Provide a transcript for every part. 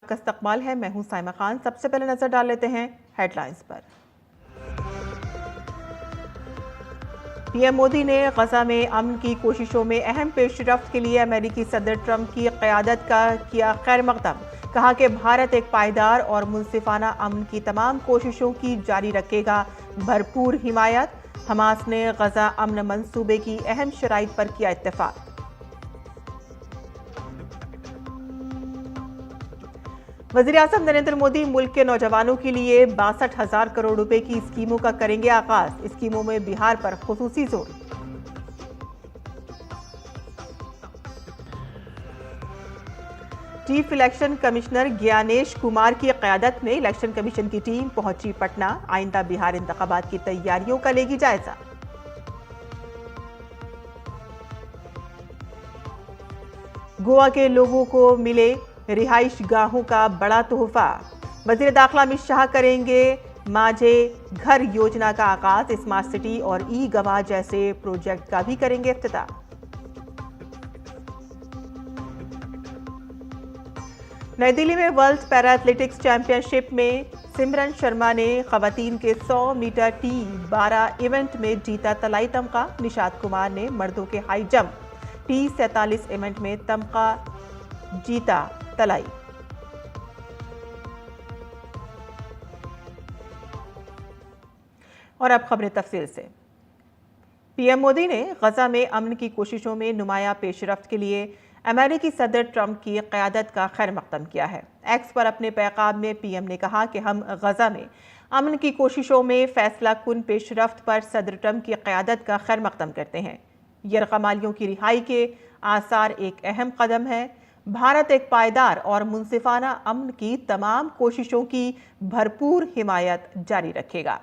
का इस्तकबाल है। मैं हूं साइमा खान। सबसे पहले नजर डाल लेते हैं हेडलाइंस पर। पीएम मोदी ने गजा में अमन की कोशिशों में अहम पेशरफ्त के लिए अमेरिकी सदर ट्रंप की क़यादत का किया खैर मकदम। कहा कि भारत एक पायदार और मुनसिफाना अमन की तमाम कोशिशों की जारी रखेगा भरपूर हिमायत। हमास ने गजा अमन मंसूबे की अहम शराइत पर किया इत्तेफाक। वज़ीर-ए-आज़म नरेंद्र मोदी मुल्क के नौजवानों के लिए 62,000 करोड़ रुपए की स्कीमों का करेंगे आगाज। स्कीमों में बिहार पर खुसूसी जोर। Chief election commissioner Gyanesh Kumar की क़यादत में इलेक्शन कमीशन की टीम पहुंची पटना। आइंदा बिहार इंतखाबात की तैयारियों का लेगी जायजा। गोवा के लोगों को मिले रिहाइश गाहों का बड़ा तोहफा। वज़ीर दाखिला अमित शाह करेंगे माझे घर योजना का आगाज। स्मार्ट सिटी और ई गवाह जैसे प्रोजेक्ट का भी करेंगे इफ्तिताह। नई दिल्ली में वर्ल्ड पैरा एथलेटिक्स चैंपियनशिप में सिमरन शर्मा ने खवातीन के 100 मीटर T12 इवेंट में जीता तलाई तमगा। निशात कुमार ने मर्दों के हाई जंप T47 इवेंट में तमगा जीता तलाई। और अब खबरें तफसील से। पीएम मोदी ने गजा में अमन की कोशिशों में नुमाया पेशरफ्त के लिए अमेरिकी सदर ट्रंप की क़यादत का खैर मकदम किया है। एक्स पर अपने पैगाम में पीएम ने कहा कि हम गजा में अमन की कोशिशों में फैसला कुन पेशरफ्त पर सदर ट्रंप की क़यादत का खैर मकदम करते हैं। यरगमालियों की रिहाई के आसार एक अहम कदम है। भारत एक पायदार और मुनसिफाना अमन की तमाम कोशिशों की भरपूर हिमायत जारी रखेगा।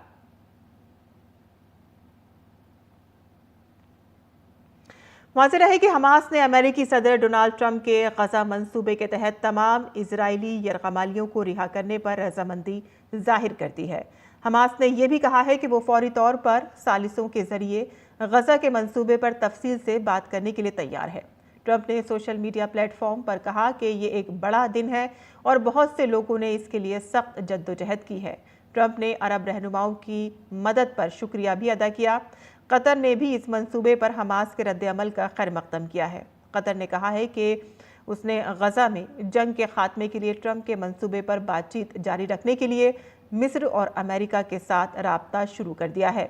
वाज़ेह रहे कि हमास ने अमेरिकी सदर डोनाल्ड ट्रंप के गजा मंसूबे के तहत तमाम इजरायली यरगमालियों को रिहा करने पर रजामंदी जाहिर कर दी है। हमास ने यह भी कहा है कि वो फौरी तौर पर सालिसों के जरिए गजा के मंसूबे पर तफसील से बात करने के लिए तैयार है। ट्रंप ने सोशल मीडिया प्लेटफॉर्म पर कहा कि ये एक बड़ा दिन है और बहुत से लोगों ने इसके लिए सख्त जद्दोजहद की है। ट्रंप ने अरब रहनुमाओं की मदद पर शुक्रिया भी अदा किया। कतर ने भी इस मंसूबे पर हमास के रद्द-ए-अमल का खैर मकदम किया है। कतर ने कहा है कि उसने गजा में जंग के खात्मे के लिए ट्रंप के मंसूबे पर बातचीत जारी रखने के लिए मिस्र और अमेरिका के साथ राब्ता शुरू कर दिया है।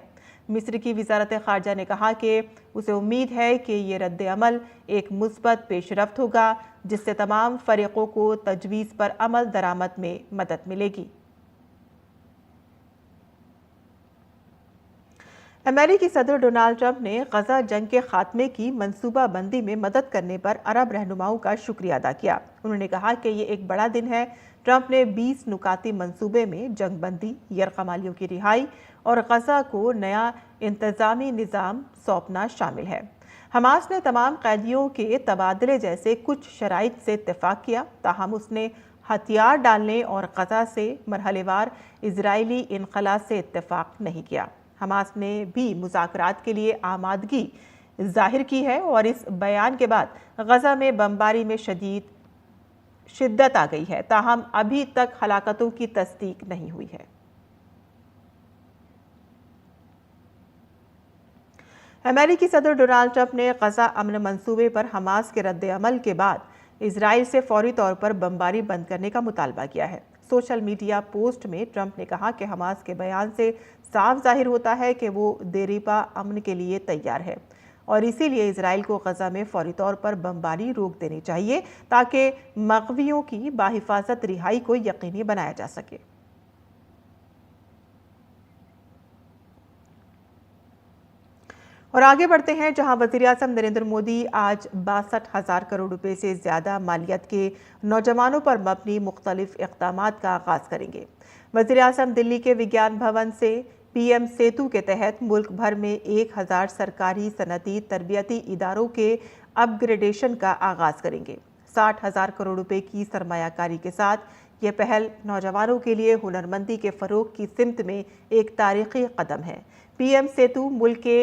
मिस्र की वज़ारत ख़ारजा ने कहा कि उसे उम्मीद है कि ये रद्द-ए-अमल एक मुस्बत पेशरफ्त होगा जिससे तमाम फ़रीक़ों को तजवीज़ पर अमल दरामद में मदद मिलेगी। अमेरिकी सदर डोनाल्ड ट्रंप ने गजा जंग के खात्मे की मंसूबाबंदी में मदद करने पर अरब रहनुमाओं का शुक्रिया अदा किया। उन्होंने कहा कि ये एक बड़ा दिन है। ट्रंप ने 20 नुकाती मंसूबे में जंगबंदी, यरगमालियों की रिहाई और गजा को नया इंतजामी निज़ाम सौंपना शामिल है। हमास ने तमाम कैदियों के तबादले जैसे कुछ शराइत से इत्तेफाक किया, ताहम उसने हथियार डालने और गजा से मरहलेवार इजरायली इनखला से इत्तेफाक नहीं किया। हमास ने भी मुज़ाकरात के लिए आमादगी जाहिर की है और इस बयान के बाद गजा में बमबारी में शिद्दत आ गई है, ताहम अभी तक हलाकतों की तस्दीक नहीं हुई है। अमेरिकी सदर डोनाल्ड ट्रंप ने गजा अमन मंसूबे पर हमास के रद्द-ए-अमल के बाद इजराइल से फौरी तौर पर बमबारी बंद करने का मुतालबा किया है। सोशल मीडिया पोस्ट में ट्रंप ने कहा कि हमास के बयान से साफ जाहिर होता है कि वो देरीपा अमन के लिए तैयार है और इसीलिए इजराइल को गजा में फौरी तौर पर बमबारी रोक देनी चाहिए ताकि मग़वियों की बाहिफाजत रिहाई को यकीनी बनाया जा सके। और आगे बढ़ते हैं, जहां वज़ीर-ए-आज़म नरेंद्र मोदी आज 62,000 करोड़ रुपए से ज़्यादा मालियत के नौजवानों पर मबनी मुख्तलिफ इक़दामात का आगाज़ करेंगे। वज़ीर-ए-आज़म दिल्ली के विज्ञान भवन से पीएम सेतु के तहत मुल्क भर में 1000 सरकारी सनती तरबियती इदारों के अपग्रेडेशन का आगाज़ करेंगे। 60,000 करोड़ रुपए की सरमायाकारी के साथ ये पहल नौजवानों के लिए हुनरमंदी के फ़रोग़ की सिमत में एक तारीख़ी कदम है। पीएम सेतु मुल्क के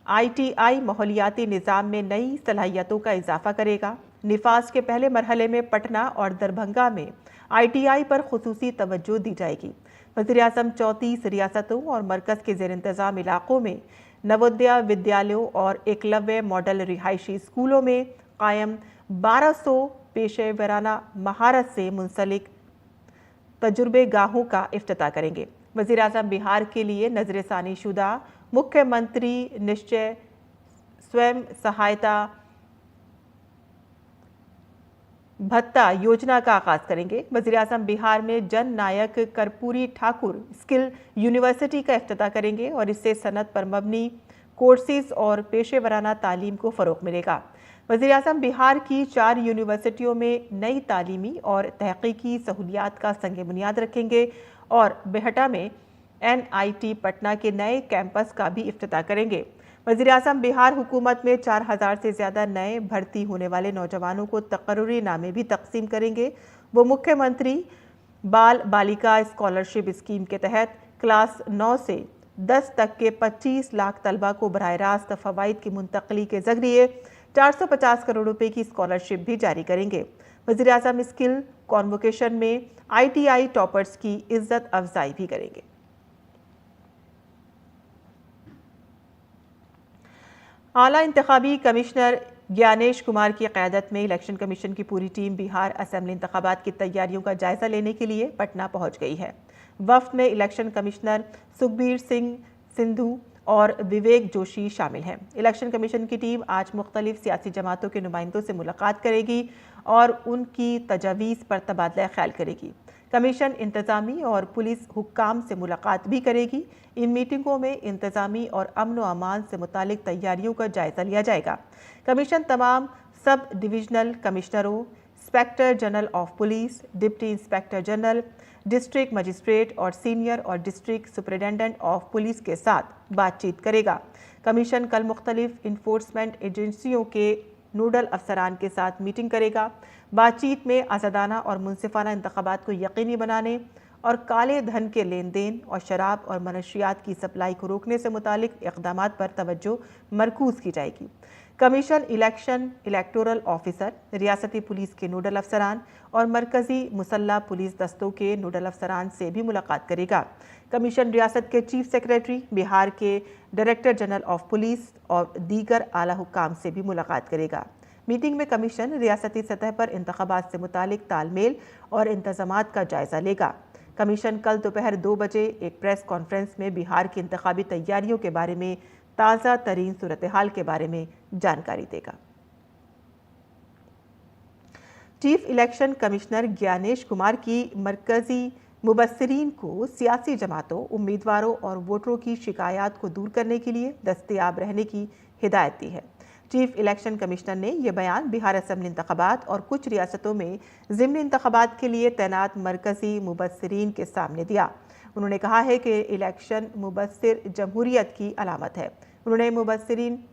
ITI माहौलियाती निज़ाम में नई सलाहियतों का इजाफा करेगा। निफाज के पहले मरहले में पटना और दरभंगा में ITI पर खुसूसी तवज्जो दी जाएगी। वज़ीर-ए-आज़म 34 रियासतों और मरकज़ के ज़ेर इंतज़ाम इलाकों में नवोदय विद्यालयों और एकलव्य मॉडल रिहायशी स्कूलों में कायम 1200 पेशेवराना महारत से मुंसलिक तजुर्बे गाहों का इफ्तिताह करेंगे। वज़ीर-ए-आज़म बिहार के लिए नज़रसानी शुदा मुख्यमंत्री निश्चय स्वयं सहायता भत्ता योजना का आगाज करेंगे। वज़ीर-ए-आज़म बिहार में जन नायक कर्पूरी ठाकुर स्किल यूनिवर्सिटी का इफ्तिताह करेंगे और इससे सनत पर मबनी कोर्सेज और पेशेवराना तालीम को फ़रोग़ मिलेगा। वज़ीर-ए-आज़म बिहार की 4 यूनिवर्सिटियों में नई तालीमी और तहक़ीक़ी सहूलियात का संग बुनियाद रखेंगे और बेहटा में NIT पटना के नए कैंपस का भी इफ्तिताह करेंगे। वज़ीर-ए-आज़म बिहार हुकूमत में 4000 से ज़्यादा नए भर्ती होने वाले नौजवानों को तकर्रुरी नामे भी तकसीम करेंगे। वो मुख्यमंत्री बाल बालिका स्कॉलरशिप स्कीम के तहत क्लास 9 से 10 तक के 25 लाख तलबा को बराह रास्त फ़वाइद की मुंतकली के ज़रिए 450 करोड़ रुपए की स्कॉलरशिप भी जारी करेंगे। वज़ीर-ए-आज़म स्किल कॉन्वोकेशन में ITI टॉपर्स की इज्जत अफजाई भी करेंगे। आला इंतखाबी कमिश्नर ज्ञानेश कुमार की क़यादत में इलेक्शन कमीशन की पूरी टीम बिहार असेंबली इंतखाबात की तैयारियों का जायजा लेने के लिए पटना पहुंच गई है। वफ्द में इलेक्शन कमिश्नर सुखबीर सिंह सिंधु और विवेक जोशी शामिल हैं। इलेक्शन कमीशन की टीम आज मुख्तलिफ सियासी जमातों के नुमाइंदों से मुलाकात करेगी और उनकी तजावीज़ पर तबादला ख्याल करेगी। कमीशन इंतज़ामी और पुलिस हुक्काम से मुलाकात भी करेगी। इन मीटिंगों में इंतज़ामी और अमन व अमान से मुतालिक तैयारियों का जायज़ा लिया जाएगा। कमीशन तमाम सब डिविजनल कमिश्नरों, inspector general of police, deputy inspector general, district magistrate और सीनियर और डिस्ट्रिक्ट सुपरिटेंडेंट ऑफ पुलिस के साथ बातचीत करेगा। कमीशन कल मुख्तलिफ इन्फोर्समेंट एजेंसियों के नोडल अफसरान के साथ मीटिंग करेगा। बातचीत में आज़ादाना और मुनसिफाना इंतखाबात को यकीनी बनाने और काले धन के लेन देन और शराब और मनशियात की सप्लाई को रोकने से मुतालिक इक़दामात पर तवज्जो मरकूज़ की जाएगी। कमीशन इलेक्शन इलेक्टोरल ऑफिसर, रियासती पुलिस के नोडल अफसरान और मरकज़ी मुसल्ला पुलिस दस्तों के नोडल अफसरान से भी मुलाकात करेगा। कमीशन रियासत के चीफ सेक्रेटरी, बिहार के डायरेक्टर जनरल ऑफ पुलिस और दीगर आला हुक्काम से भी मुलाकात करेगा। मीटिंग में कमीशन रियासती सतह पर इंतखाबात से मुतालिक तालमेल और इंतज़ामात का जायज़ा लेगा। कमीशन कल दोपहर 2 बजे एक प्रेस कॉन्फ्रेंस में बिहार की इंतखाबी तैयारियों के बारे में ताज़ा तरीन सूरत हाल के बारे में जानकारी देगा। Chief election commissioner Gyanesh Kumar की मरकजी मुबस्सिरीन को सियासी जमातों, उम्मीदवारों और वोटरों की शिकायत को दूर करने के लिए दस्तयाब रहने की हिदायत दी है। चीफ इलेक्शन कमिश्नर ने यह बयान बिहार असेंबली इंतखाबात और कुछ रियासतों में ज़िमनी इंतखाबात के लिए तैनात मरकजी मुबस्सिरीन के सामने दिया। उन्होंने कहा है कि इलेक्शन मुबस्सिर जमहूरियत की अलामत है। उन्होंने मुबस्सिरीन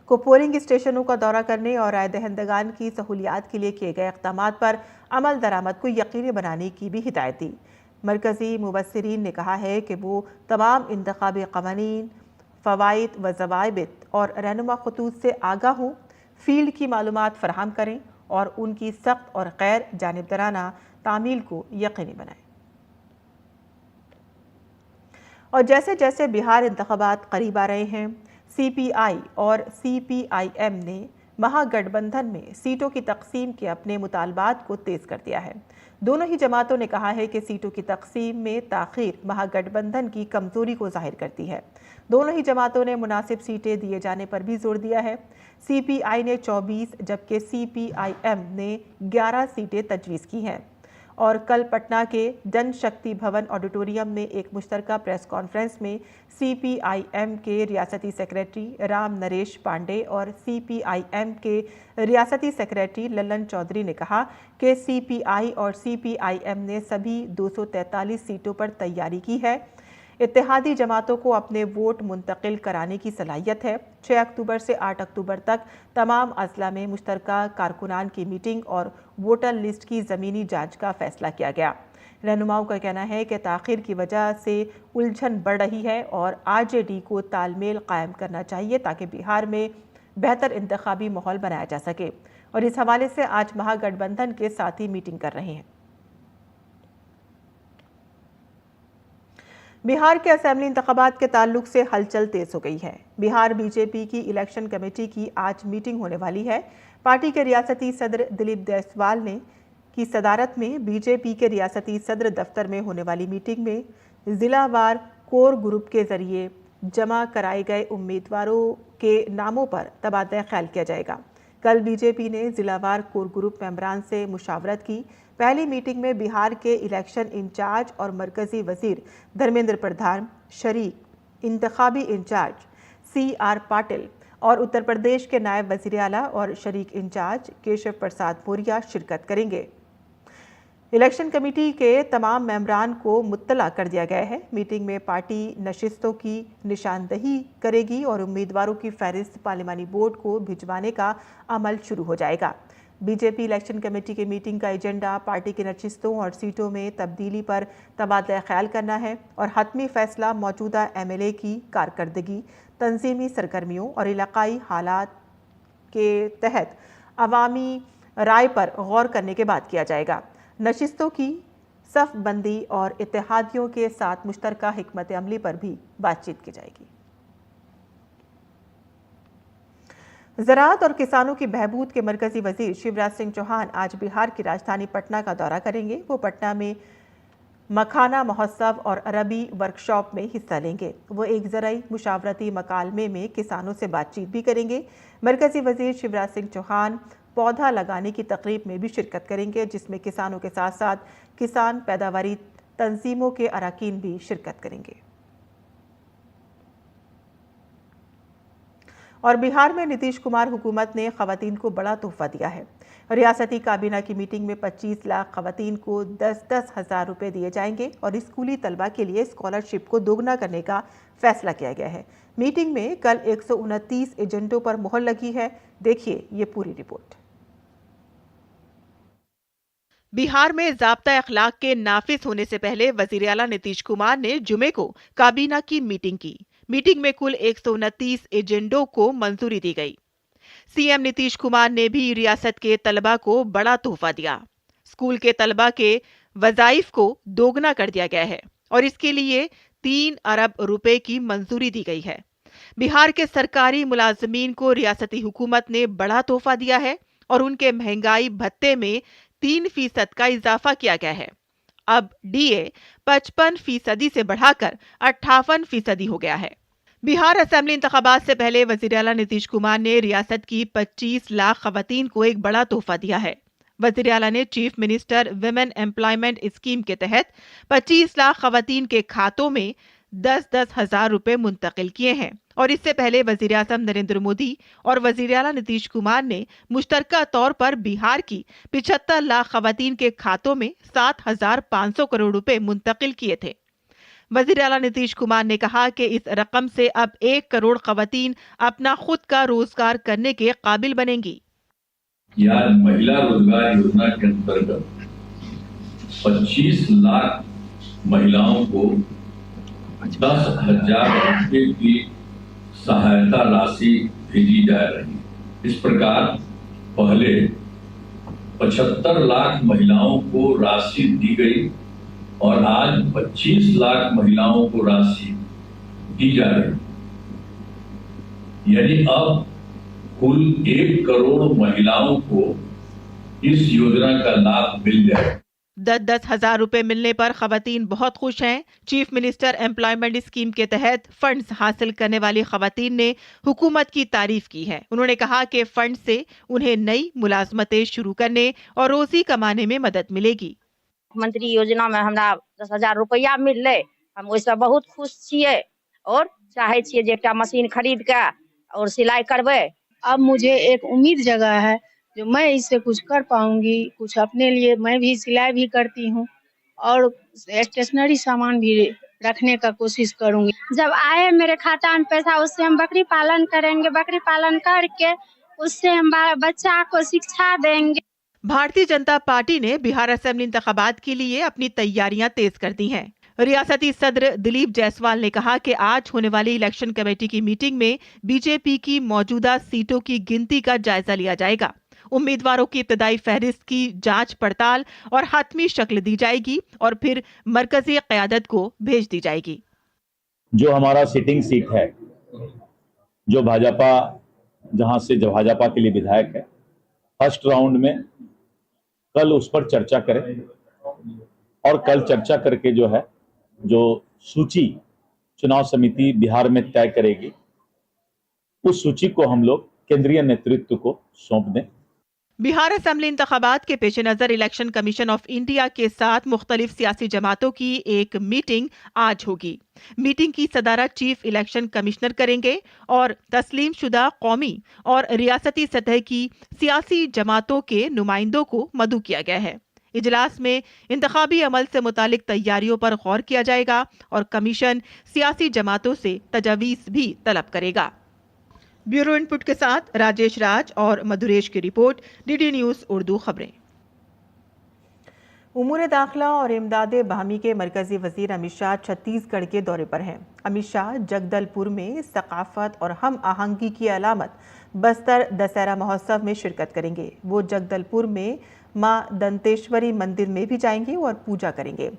को पोलिंग स्टेशनों का दौरा करने और राय दहिंदगान की सहूलियात के लिए किए गए इक़दामात पर अमल दरामद को यकीनी बनाने की भी हिदायत दी। मरकजी मुबस्सिरीन ने कहा है कि वो तमाम इंतखाबी क़वानीन, फ़वाइद व ज़वाबित और रहनुमा खतूत से आगाह हों, फील्ड की मालूमात फराहम करें और उनकी सख्त और गैर जानिबदाराना तामील को यकीनी बनाएं। और जैसे जैसे बिहार इंतखाबात करीब आ रहे हैं, CPI और CPIM ने महागठबंधन में सीटों की तकसीम के अपने मुतालबात को तेज़ कर दिया है। दोनों ही जमातों ने कहा है कि सीटों की तकसीम में ताख़ीर महागठबंधन की कमज़ोरी को ज़ाहिर करती है। दोनों ही जमातों ने मुनासिब सीटें दिए जाने पर भी जोर दिया है। CPI ने 24 जबकि CPIM ने 11 सीटें तजवीज़ की हैं। और कल पटना के जनशक्ति भवन ऑडिटोरियम में एक मुश्तरका प्रेस कॉन्फ्रेंस में CPIM के रियासती सेक्रेटरी राम नरेश पांडे और CPIM के रियासती सेक्रेटरी ललन चौधरी ने कहा कि CPI और CPIM ने सभी 243 सीटों पर तैयारी की है। इत्तेहादी जमातों को अपने वोट मुंतकिल कराने की सलाहियत है। 6 अक्टूबर से 8 अक्टूबर तक तमाम अजला में मुश्तरका कारकुनान की मीटिंग और वोटर लिस्ट की ज़मीनी जांच का फैसला किया गया। रहनुमाओं का कहना है कि ताख़ीर की वजह से उलझन बढ़ रही है और RJD को तालमेल कायम करना चाहिए ताकि बिहार में बेहतर इंतखाबी माहौल बनाया जा सके। और इस हवाले से आज महागठबंधन के साथी मीटिंग कर रहे हैं। बिहार के असेंबली इंतखाबात के ताल्लुक से हलचल तेज हो गई है। बिहार बीजेपी की इलेक्शन कमेटी की आज मीटिंग होने वाली है। पार्टी के रियासती सदर दिलीप जायसवाल ने की सदारत में बीजेपी के रियासती सदर दफ्तर में होने वाली मीटिंग में जिलावार कोर ग्रुप के जरिए जमा कराए गए उम्मीदवारों के नामों पर तबादला ख्याल किया जाएगा। कल बीजेपी ने जिलावार कोर ग्रुप मेंबरान से मुशावरत की। पहली मीटिंग में बिहार के इलेक्शन इंचार्ज और मरकजी वजीर धर्मेंद्र प्रधान, शरीक इंतखाबी इंचार्ज CR पाटिल और उत्तर प्रदेश के नायब वजीर आला और शरीक इंचार्ज केशव प्रसाद मौर्य शिरकत करेंगे। इलेक्शन कमेटी के तमाम मेंबरान को मुत्तला कर दिया गया है। मीटिंग में पार्टी नशिस्तों की निशानदही करेगी और उम्मीदवारों की फहरिस्त पार्लिमानी बोर्ड को भिजवाने का अमल शुरू हो जाएगा। बीजेपी इलेक्शन कमेटी की मीटिंग का एजेंडा पार्टी की नशिस्तों और सीटों में तब्दीली पर तबादला ख्याल करना है और हतमी फैसला मौजूदा MLA की कारकर्दगी, तंजीमी सरगर्मियों और इलाकाई हालात के तहत अवामी राय पर गौर करने के बाद किया जाएगा। नशिस्तों की सफ बंदी और इत्तेहादियों के साथ मुश्तरका हिकमत अमली पर भी बातचीत की जाएगी। ज़राअत और किसानों की बहबूद के मरकजी वजीर शिवराज सिंह चौहान आज बिहार की राजधानी पटना का दौरा करेंगे। वो पटना में मखाना महोत्सव और अरबी वर्कशॉप में हिस्सा लेंगे। वो एक ज़राई मुशावरती मकालमे में किसानों से बातचीत भी करेंगे। मरकजी वजीर शिवराज सिंह चौहान पौधा लगाने की तकरीब में भी शिरकत करेंगे, जिसमें किसानों के साथ साथ किसान पैदावारी तंजीमों के अरकान भी शिरकत करेंगे। और बिहार में नीतीश कुमार हुकूमत ने खवातीन को बड़ा तोहफा दिया है। रियासती काबीना की मीटिंग में 25 लाख खवातीन को 10-10 हज़ार रुपये दिए जाएंगे और स्कूली तलबा के लिए स्कॉलरशिप को दोगुना करने का फैसला किया गया है। मीटिंग में कल 129 एजेंटों पर मुहर लगी है। देखिए ये पूरी रिपोर्ट। बिहार में ज़ाब्ता अखलाक के नाफिज होने से पहले वज़ीर आला नीतीश कुमार ने जुमे को काबीना की मीटिंग की। मीटिंग में कुल 129 एजेंडों को मंजूरी दी गई। सीएम नीतीश कुमार ने भी रियासत के तलबा को बड़ा तोहफा दिया। स्कूल के तलबा के वज़ाइफ को दोगुना कर दिया गया है और इसके लिए 3 अरब रुपए की मंजूरी दी गई है। बिहार के सरकारी मुलाजमीन को रियासती हुकूमत ने बड़ा तोहफा दिया है और उनके महंगाई भत्ते में 3% का इजाफा किया गया है। अब DA 55% से बढ़ाकर 58% हो गया है। बिहार असेंबली इंतखाबात से पहले वज़ीर आला नीतीश कुमार ने रियासत की 25 लाख खवातीन को एक बड़ा तोहफा दिया है। वज़ीर आला ने chief minister women employment scheme के तहत 25 लाख खवातीन के खातों में 10-10 हज़ार रुपए मुंतकिल किए हैं और इससे पहले वज़ीर आज़म नरेंद्र मोदी और वज़ीर आला नीतीश कुमार ने मुश्तरका तौर पर बिहार की 75 लाख खवातीन के खातों में 7,500 करोड़ रुपए मुंतकिल किए थे। वज़ीर आला नीतीश कुमार ने कहा कि इस रकम से अब 1 करोड़ खवातीन अपना खुद का रोजगार करने के काबिल बनेंगी। यह महिला रोजगार योजना के अंतर्गत 25 लाख महिलाओं को 10,000 रुपए की सहायता राशि भेजी जा रही है। इस प्रकार पहले 75 लाख महिलाओं को राशि दी गई और आज 25 लाख महिलाओं को राशि दी जा रही है। यानी अब कुल 1 करोड़ महिलाओं को इस योजना का लाभ मिल जाएगा। 10-10 हज़ार रुपए मिलने पर खवातीन बहुत खुश हैं। चीफ मिनिस्टर एम्प्लॉयमेंट स्कीम के तहत फंड्स हासिल करने वाली खवातीन ने हुकूमत की तारीफ की है। उन्होंने कहा कि फंड से उन्हें नई मुलाजमतें शुरू करने और रोजी कमाने में मदद मिलेगी। मंत्री योजना में हमरा 10,000 रुपया मिलले, हम ओइसे बहुत खुश छियै और चाहे छियै जे एकटा मशीन खरीद के और सिलाई करबै। अब मुझे एक उम्मीद जगा है जो मैं इससे कुछ कर पाऊंगी। कुछ अपने लिए मैं भी सिलाई भी करती हूँ और स्टेशनरी सामान भी रखने का कोशिश करूंगी। जब आए मेरे खाता में पैसा उससे हम बकरी पालन करेंगे। बकरी पालन करके उससे हम बच्चा को शिक्षा देंगे। भारतीय जनता पार्टी ने बिहार असेंबली इंतखाबात के लिए अपनी तैयारियां तेज कर दी हैं। रियासती सदर दिलीप जायसवाल ने कहा कि आज होने वाली इलेक्शन कमेटी की मीटिंग में बीजेपी की मौजूदा सीटों की गिनती का जायजा लिया जाएगा। उम्मीदवारों की इब्तदाई फहरिस्त की जांच पड़ताल और हतमी शक्ल दी जाएगी और फिर मरकजी क़यादत को भेज दी जाएगी। जो हमारा सिटिंग सीट है, जो भाजपा, जहां से जो भाजपा के लिए विधायक है, फर्स्ट राउंड में कल उस पर चर्चा करें और कल चर्चा करके जो है, जो सूची चुनाव समिति बिहार में तय करेगी, उस सूची को हम लोग केंद्रीय नेतृत्व को सौंप दें। बिहार असेंबली इंतखाबात के पेश नजर इलेक्शन कमीशन ऑफ इंडिया के साथ मुख्तलिफ सियासी जमातों की एक मीटिंग आज होगी। मीटिंग की सदारत चीफ इलेक्शन कमिश्नर करेंगे और तस्लीम शुदा कौमी और रियासती सतह की सियासी जमातों के नुमाइंदों को मदऊ किया गया है। इजलास में इंतखाबी अमल से मुतालिक तैयारियों पर गौर किया जाएगा और कमीशन सियासी जमातों से तजावीज़ भी तलब करेगा। ब्यूरो इनपुट के साथ राजेश राज और मधुरेश की रिपोर्ट, डीडी न्यूज़ उर्दू खबरें। उमूर दाखिला और इमदाद बाहमी के मरकजी वजीर अमित शाह छत्तीसगढ़ के दौरे पर हैं। अमित शाह जगदलपुर में सकाफत और हम आहंगी की अलामत बस्तर दशहरा महोत्सव में शिरकत करेंगे। वो जगदलपुर में मां दंतेश्वरी मंदिर में भी जाएंगे और पूजा करेंगे।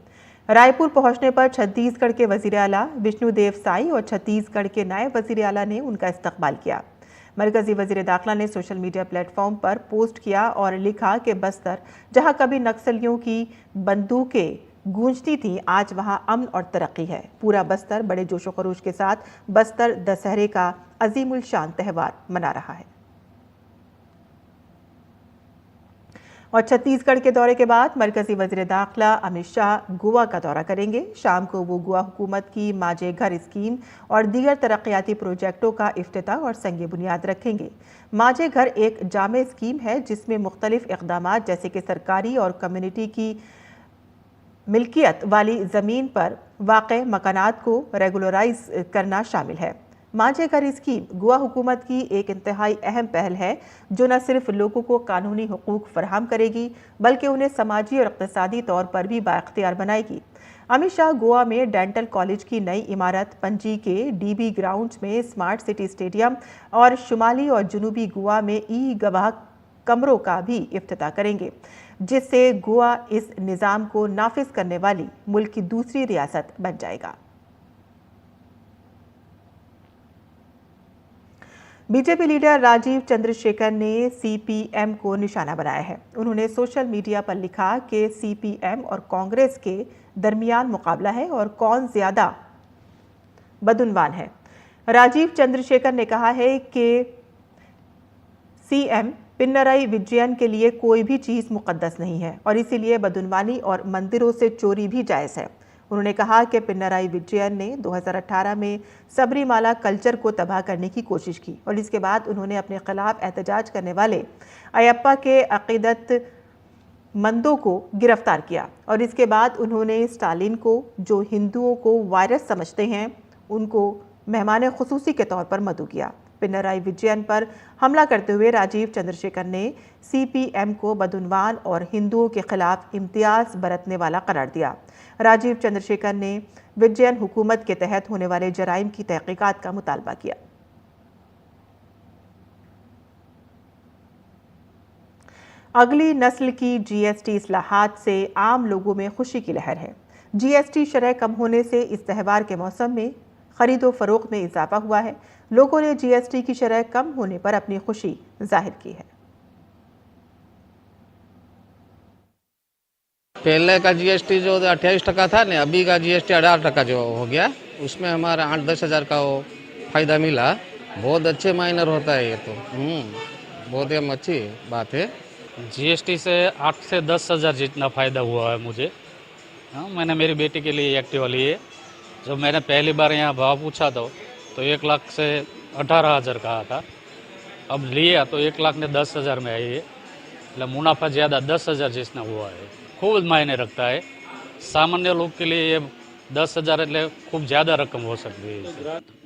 रायपुर पहुंचने पर छत्तीसगढ़ के वजीर आला विष्णुदेव साई और छत्तीसगढ़ के नायब वजीर आला ने उनका इस्तकबाल किया। मरकजी वजीर दाखिला ने सोशल मीडिया प्लेटफॉर्म पर पोस्ट किया और लिखा कि बस्तर, जहां कभी नक्सलियों की बंदूकें गूंजती थीं, आज वहां अमन और तरक्की है। पूरा बस्तर बड़े जोशो खरोश के साथ बस्तर दशहरे का अजीमुल शान त्यौहार मना रहा है। और छत्तीसगढ़ के दौरे के बाद मरकजी वजीर दाखिला अमित शाह गोवा का दौरा करेंगे। शाम को वो गोवा हुकूमत की माझे घर स्कीम और दीगर तरक्याती प्रोजेक्टों का इफ्तिताह और संग बुनियाद रखेंगे। माझे घर एक जामे स्कीम है जिसमें मुख्तलिफ इक़दामात जैसे कि सरकारी और कम्युनिटी की मिल्कियत वाली ज़मीन पर वाक़े मकानात को रेगुलराइज करना शामिल है। माझे घर स्कीम गोवा हुकूमत की एक इंतहाई अहम पहल है जो न सिर्फ लोगों को कानूनी हुकूक फराहम करेगी बल्कि उन्हें समाजी और इक़्तिसादी तौर पर भी बाइख्तियार बनाएगी। अमित शाह गोवा में डेंटल कॉलेज की नई इमारत, पणजी के डीबी ग्राउंड्स में स्मार्ट सिटी स्टेडियम और शुमाली और जनूबी गोवा में ई गवाह कमरों का भी इफ्तिताह करेंगे, जिससे गोवा इस निज़ाम को नाफिज करने वाली मुल्क की दूसरी रियासत बन जाएगा। बीजेपी लीडर राजीव चंद्रशेखर ने सीपीएम को निशाना बनाया है। उन्होंने सोशल मीडिया पर लिखा कि सीपीएम और कांग्रेस के दरमियान मुकाबला है और कौन ज्यादा बदउनवान है। राजीव चंद्रशेखर ने कहा है कि सीएम पिनराई विजयन के लिए कोई भी चीज़ मुकद्दस नहीं है और इसीलिए बदउनवानी और मंदिरों से चोरी भी जायज़ है। उन्होंने कहा कि पिनराई विजयन ने 2018 में सबरीमाला कल्चर को तबाह करने की कोशिश की और इसके बाद उन्होंने अपने खिलाफ एहतजाज करने वाले अयप्पा के अकीदतमंदों को गिरफ्तार किया और इसके बाद उन्होंने स्टालिन को, जो हिंदुओं को वायरस समझते हैं, उनको मेहमान खुसूसी के तौर पर मदऊ किया। पिनराई विजयन पर हमला करते हुए राजीव चंद्रशेखर ने सीपीएम को बदउनवान और हिंदुओं के खिलाफ इम्तियाज बरतने वाला करार दिया। राजीव चंद्रशेखर ने विजयन हुकूमत के तहत होने वाले जराइम की तहकीकात का मुतालबा किया। अगली नस्ल की जीएसटी इस्लाहात से आम लोगों में खुशी की लहर है। जीएसटी शरह कम होने से इस त्यौहार के मौसम में खरीदो फरोख्त में इजाफा हुआ है। लोगों ने जीएसटी की शरह कम होने पर अपनी खुशी जाहिर की है। पहले का जीएसटी जो 28% था ना, अभी का जीएसटी 18% जो हो गया, उसमें हमारा 8-10 हज़ार का वो फायदा मिला। बहुत अच्छे माइनर होता है ये तो, बहुत ही अच्छी बात है। जीएसटी से 8 से 10 हज़ार जितना फ़ायदा हुआ है मुझे। हाँ, मैंने मेरी बेटी के लिए एक्टिवा ली है। जब मैंने पहली बार यहाँ भाव पूछा तो 1 लाख से 18 हज़ार कहा था, अब लिया तो 1 लाख ने 10 हज़ार में आई है। मतलब मुनाफा ज़्यादा 10 हज़ार जितना हुआ है, खूब मायने रखता है। सामान्य लोग के लिए ये 10 हज़ार એટલે खूब ज़्यादा रकम हो सकती है।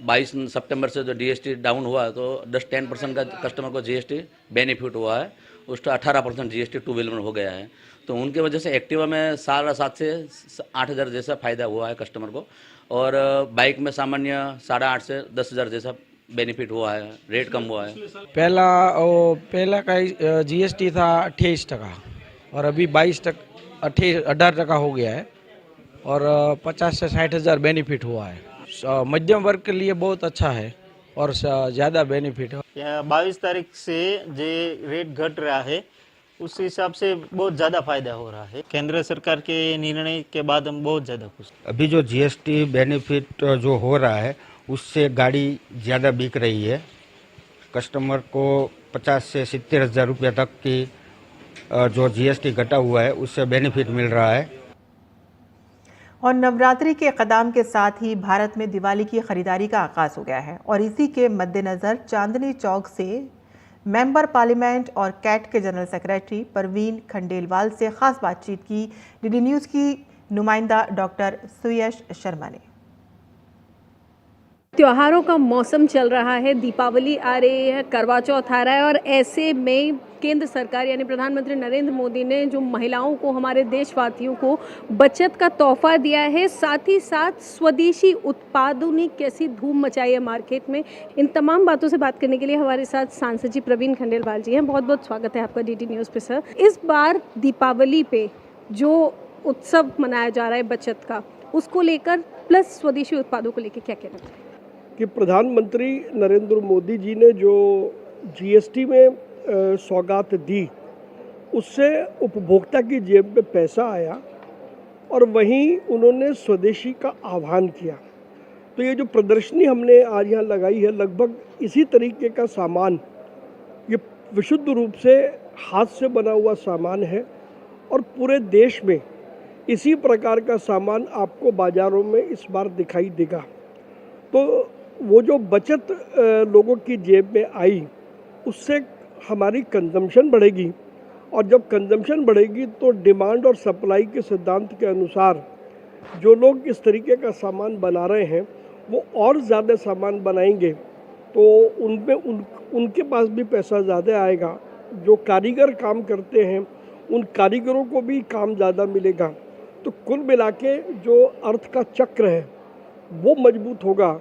22 सितंबर से जो जीएसटी डाउन हुआ है तो 10% का कस्टमर को जीएसटी बेनिफिट हुआ है उसका 18% GST टू व्हीलर में हो गया है। तो उनके वजह से एक्टिवा में 7,500 से 8,000 जैसा फ़ायदा हुआ है कस्टमर को, और बाइक में सामान्य 8,500 से 10,000 जैसा बेनिफिट हुआ है, रेट कम हुआ है। पहला का GST था 28% और अभी 18% हो गया है, और 50 से 60,000 बेनिफिट हुआ है। मध्यम वर्ग के लिए बहुत अच्छा है और ज़्यादा बेनिफिट है। 22 तारीख से जो रेट घट रहा है उस हिसाब से बहुत ज़्यादा फायदा हो रहा है। केंद्र सरकार के निर्णय के बाद हम बहुत ज़्यादा खुश। अभी जो GST बेनिफिट जो हो रहा है उससे गाड़ी ज़्यादा बिक रही है। कस्टमर को 50 से 70,000 रुपये तक की जो GST घटा हुआ है उससे बेनिफिट मिल रहा है। और नवरात्रि के क़दाम के साथ ही भारत में दिवाली की खरीदारी का आगाज़ हो गया है, और इसी के मद्देनज़र चांदनी चौक से मेंबर पार्लियामेंट और कैट के जनरल सेक्रेटरी परवीन खंडेलवाल से ख़ास बातचीत की DD न्यूज़ की नुमाइंदा डॉक्टर सुयश शर्मा ने। त्योहारों का मौसम चल रहा है, दीपावली आ रही है, करवा चौथ आ रहा है, और ऐसे में केंद्र सरकार यानी प्रधानमंत्री नरेंद्र मोदी ने जो महिलाओं को, हमारे देशवासियों को बचत का तोहफा दिया है, साथ ही साथ स्वदेशी उत्पादों ने कैसी धूम मचाई है मार्केट में। इन तमाम बातों से बात करने के लिए हमारे साथ सांसद जी प्रवीण खंडेलवाल जी हैं। बहुत बहुत स्वागत है आपका DD न्यूज़ पे सर। इस बार दीपावली पे जो उत्सव मनाया जा रहा है बचत का, उसको लेकर प्लस स्वदेशी उत्पादों को लेकर क्या कहना चाहिए? कि प्रधानमंत्री नरेंद्र मोदी जी ने जो GST में सौगात दी उससे उपभोक्ता की जेब में पैसा आया, और वहीं उन्होंने स्वदेशी का आह्वान किया। तो ये जो प्रदर्शनी हमने आज यहाँ लगाई है, लगभग इसी तरीके का सामान, ये विशुद्ध रूप से हाथ से बना हुआ सामान है, और पूरे देश में इसी प्रकार का सामान आपको बाज़ारों में इस बार दिखाई देगा। तो वो जो बचत लोगों की जेब में आई उससे हमारी कंजम्पशन बढ़ेगी, और जब कंजम्पशन बढ़ेगी तो डिमांड और सप्लाई के सिद्धांत के अनुसार जो लोग इस तरीके का सामान बना रहे हैं वो और ज़्यादा सामान बनाएंगे, तो उनमें उनके पास भी पैसा ज़्यादा आएगा। जो कारीगर काम करते हैं उन कारीगरों को भी काम ज़्यादा मिलेगा। तो कुल मिला के जो अर्थ का चक्र है वो मजबूत होगा,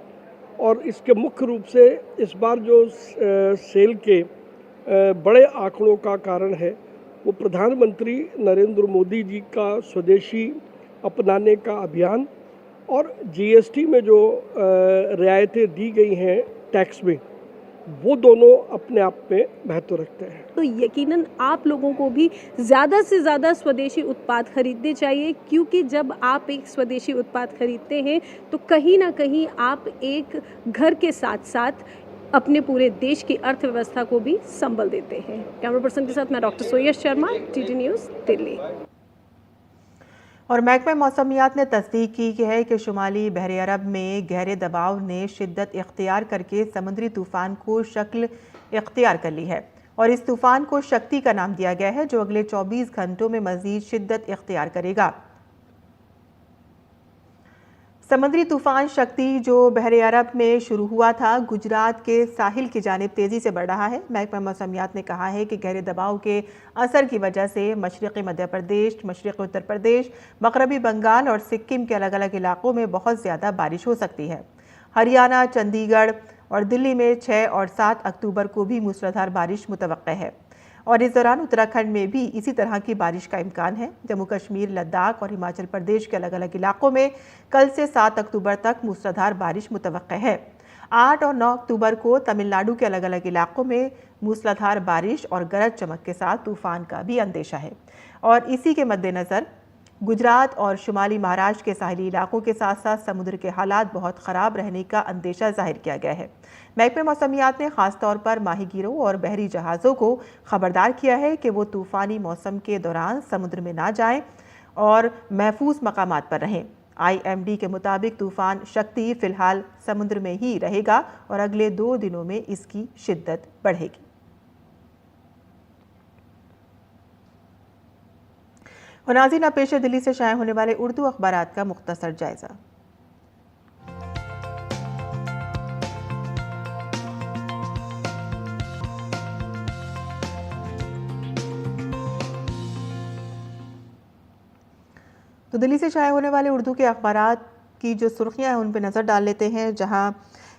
और इसके मुख्य रूप से इस बार जो सेल के बड़े आंकड़ों का कारण है वो प्रधानमंत्री नरेंद्र मोदी जी का स्वदेशी अपनाने का अभियान, और GST में जो रियायतें दी गई हैं टैक्स में, वो दोनों अपने आप में महत्व रखते हैं। तो यकीनन आप लोगों को भी ज़्यादा से ज़्यादा स्वदेशी उत्पाद खरीदने चाहिए, क्योंकि जब आप एक स्वदेशी उत्पाद खरीदते हैं तो कहीं ना कहीं आप एक घर के साथ साथ अपने पूरे देश की अर्थव्यवस्था को भी संबल देते हैं। कैमरा पर्सन के साथ मैं डॉक्टर सुयश शर्मा, DD न्यूज़, दिल्ली। और महकमा मौसमियात ने तस्दीक की है कि शुमाली बहरे अरब में गहरे दबाव ने शिद्दत इख्तियार करके समुद्री तूफ़ान को शक्ल इख्तियार कर ली है, और इस तूफ़ान को शक्ति का नाम दिया गया है, जो अगले 24 घंटों में मज़ीद शिद्दत इख्तियार करेगा। समुद्री तूफ़ान शक्ति जो बहरे अरब में शुरू हुआ था, गुजरात के साहिल की जानिब तेज़ी से बढ़ रहा है। महकमा मौसमियात ने कहा है कि गहरे दबाव के असर की वजह से मशरक़ी मध्य प्रदेश, मशरक़ी उत्तर प्रदेश, मग़रबी बंगाल और सिक्किम के अलग अलग इलाकों में बहुत ज़्यादा बारिश हो सकती है। हरियाणा, चंडीगढ़ और दिल्ली में 6 और 7 अक्टूबर को भी मूसलाधार बारिश मुतवक्के है, और इस दौरान उत्तराखंड में भी इसी तरह की बारिश का इम्कान है। जम्मू कश्मीर, लद्दाख और हिमाचल प्रदेश के अलग अलग इलाकों में कल से 7 अक्टूबर तक मूसलाधार बारिश मुतवक्के है। 8 और 9 अक्टूबर को तमिलनाडु के अलग अलग इलाकों में मूसलाधार बारिश और गरज चमक के साथ तूफान का भी अंदेशा है, और इसी के मद्देनज़र गुजरात और शुमाली महाराष्ट्र के साहिली इलाकों के साथ साथ समुद्र के हालात बहुत ख़राब रहने का अंदेशा जाहिर किया गया है। महकमे मौसमियात ने ख़ास तौर पर माहीगीरों और बहरी जहाज़ों को ख़बरदार किया है कि वो तूफ़ानी मौसम के दौरान समुद्र में ना जाएं और महफूज मकामात पर रहें। IMD के मुताबिक तूफ़ान शक्ति फ़िलहाल समुद्र में ही रहेगा और अगले 2 दिनों में इसकी शिद्दत बढ़ेगी। और नाज़रीन, अब पेश है दिल्ली से शाया होने वाले उर्दू अखबारात का मुख्तसर जायज़ा। तो दिल्ली से शाये होने वाले उर्दू के अखबारात की जो सुर्खियां हैं उन पर नज़र डाल लेते हैं, जहां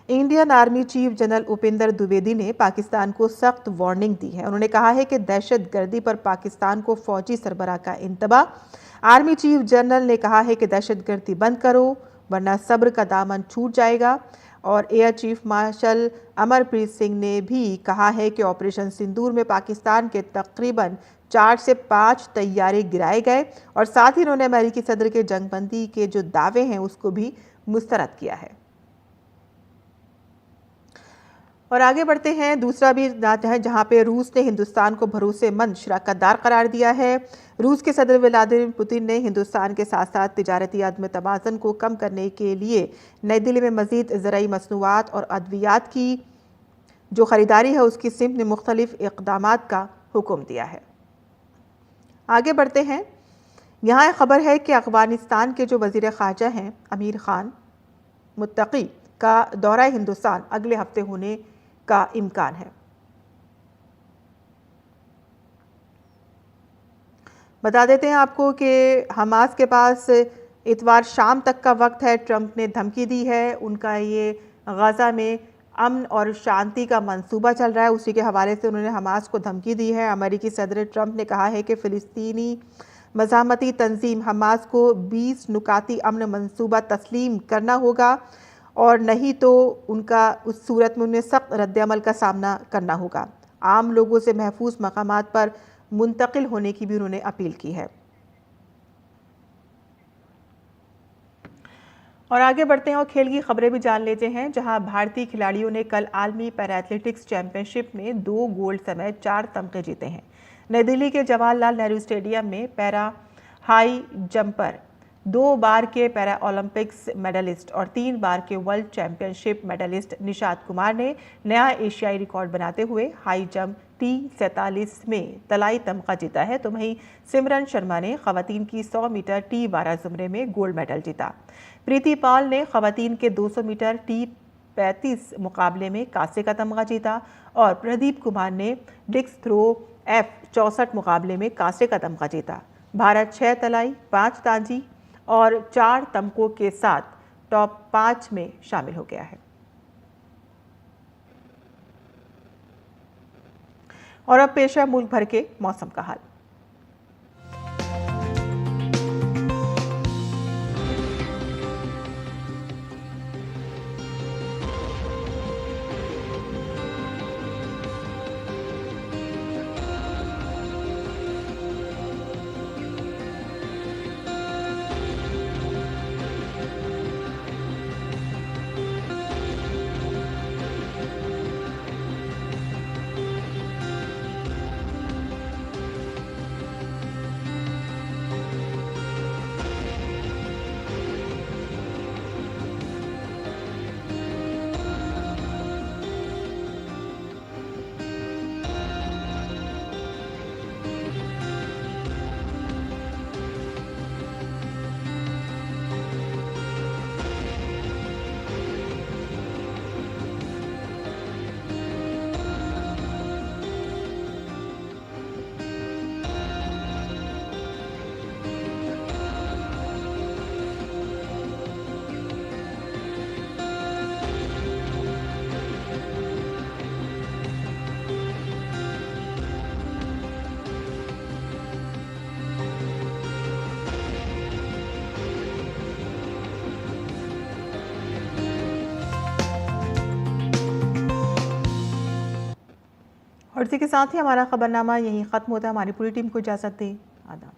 Indian army chief general Upendra Dwivedi ने पाकिस्तान को सख्त वार्निंग दी है। उन्होंने कहा है कि दहशतगर्दी पर पाकिस्तान को फौजी सरबराह का इंतबाह। आर्मी चीफ जनरल ने कहा है कि दहशतगर्दी बंद करो वरना सब्र का दामन छूट जाएगा। और air chief marshal Amarpreet Singh ने भी कहा है कि ऑपरेशन सिंदूर में पाकिस्तान के तकरीबन 4 से 5 तैयारे गिराए गए और साथ ही उन्होंने अमेरिकी सदर के जंगबंदी के जो दावे हैं उसको भी मुस्तरद किया है। और आगे बढ़ते हैं, दूसरा भी है जहां पे रूस ने हिंदुस्तान को भरोसेमंद शराकतदार करार दिया है। रूस के सदर व्लादिमीर पुतिन ने हिंदुस्तान के साथ साथ तिजारती अदम तवाज़ुन को कम करने के लिए नई दिल्ली में मज़ीद ज़राई मसनूआत और अद्वियात की जो ख़रीदारी है उसकी सिमत में मुख्तलिफ इक़दामात का हुक्म दिया है। आगे बढ़ते हैं, यहाँ एक ख़बर है कि अफ़गानिस्तान के जो वज़ीर ख़ारजा हैं अमीर ख़ान मुत्तकी का दौरा हिंदुस्तान अगले हफ्ते होने का इम्कान है। बता देते हैं आपको कि हमास के पास इतवार शाम तक का वक्त है। ट्रंप ने धमकी दी है, उनका ये गाज़ा में अमन और शांति का मंसूबा चल रहा है, उसी के हवाले से उन्होंने हमास को धमकी दी है। अमेरिकी सदर ट्रंप ने कहा है कि फ़िलिस्तीनी मज़ाहमती तंजीम हमास को 20 नुकाती अमन मंसूबा तस्लीम करना होगा और नहीं तो उनका उस सूरत में उन्हें सख्त रद्दअमल का सामना करना होगा। आम लोगों से महफूज मकामात पर मुंतकिल होने की भी उन्होंने अपील की है। और आगे बढ़ते हैं और खेल की खबरें भी जान लेते हैं, जहां भारतीय खिलाड़ियों ने कल आलमी पैरा एथलेटिक्स चैंपियनशिप में 2 गोल्ड समेत 4 तमगे जीते हैं। नई दिल्ली के जवाहरलाल नेहरू स्टेडियम में पैरा हाई जंपर 2 बार के पैरा ओलंपिक्स मेडलिस्ट और 3 बार के world championship medallist Nishat Kumar ने नया एशियाई रिकॉर्ड बनाते हुए हाई जंप T47 में तलाई तमगा जीता है। तो वहीं सिमरन शर्मा ने खवातीन की 100 मीटर T12 ज़ुमरे में गोल्ड मेडल जीता। प्रीति पाल ने खवातीन के 200 मीटर T35 मुकाबले में कांसे का तमगा जीता और प्रदीप कुमार ने डिस्क थ्रो F64 मुकाबले में कांसे का तमगा जीता। भारत 6 तलाई, 5 तांजी और 4 तमकों के साथ टॉप 5 में शामिल हो गया है। और अब पेश है मुल्क भर के मौसम का हाल। और इसी के साथ ही हमारा खबरनामा यहीं ख़त्म होता है। हमारी पूरी टीम को इजाज़त दें। आदाब।